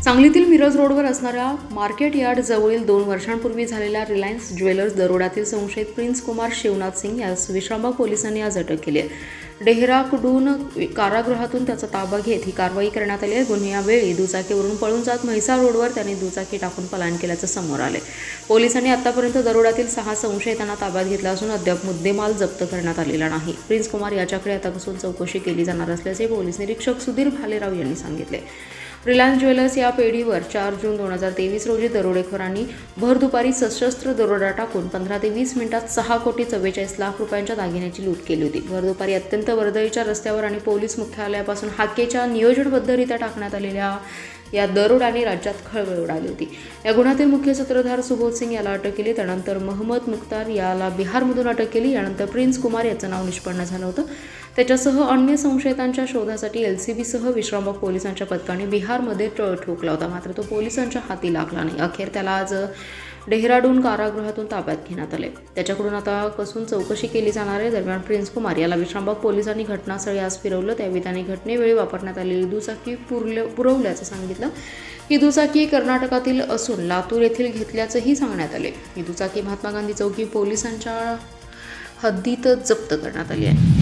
सांगलीतील मिरज रोडवर असणाऱ्या मार्केट यार्ड जवळील 2 वर्षांपूर्वी झालेल्या रिलायन्स ज्वेलर्स दरोड्यातील संशयित प्रिन्स कुमार शिवनाथ सिंग यास विश्रामबाग पोलिसांनी आज अटक केली आहे। डेहराडून कारागृहातून त्याचा ताबा घेत ही कारवाई करण्यात आली आहे। गुन्ह्यावेळी दुचाकीवरून पळून जात म्हैसाळ रोडवर त्यांनी दुचाकी टाकून पलायन केल्याचं समोर आले। पोलिसांनी आतापर्यंत दरोड्यातील 6 संशयितांना ताब्यात घेतला असून अद्याप मुद्देमाल जप्त करण्यात आलेला नाही। प्रिन्स कुमार याच्याकडे आतापासून चौकशी केली जाणार असल्याचे पोलीस निरीक्षक सुधीर भालेराव यांनी सांगितले। रिलायन्स ज्वेलर्स या पेढीवर 4 जून 2023 रोजी दरोडेखोरांनी भर दुपारी सशस्त्र दरोडा टाकून 15 ते 20 मिनिटात 6,44,00,000 रुपयांच्या दागिन्याची लूट केली होती। भर दुपारी अत्यंत वर्दळीच्या रस्त्यावर आणि पोलीस मुख्यालयापासून हाकेच्या नियोजनबद्धरित्या टाकण्यात आलेल्या या दरोड्याने राज्यात खळबळ उडाली होती। या गुन्ह्यातील मुख्य सूत्रधार सुबोध सिंग याला अटक केली। त्यानंतर महम्मद मुख्तार याला बिहारमधून अटक केली। यानंतर प्रिन्स कुमार याचं नाव निष्पन्न झालं होतं। त्याच्यासह अन्य संशयितांच्या शोधासाठी एलसीबीसह विश्रामबाग पोलिसांच्या पथकाने बिहारमध्ये टळ ठोकला होता, मात्र तो पोलिसांच्या हाती लागला नाही। अखेर त्याला आज डेहराडून कारागृहातून ताब्यात घेण्यात आले। त्याच्याकडून आता कसून चौकशी केली जाणार आहे। दरम्यान प्रिन्स कुमार याला विश्रामबाग पोलिसांनी घटनास्थळी आज फिरवलं। त्यावेळी त्याने घटनेवेळी वापरण्यात आलेली दुचाकी पुरवल्याचं सांगितलं। ही दुचाकी कर्नाटकातील असून लातूर येथील घेतल्याचंही सांगण्यात आले। ही दुचाकी महात्मा गांधी चौकी पोलिसांच्या हद्दीत जप्त करण्यात आली आहे।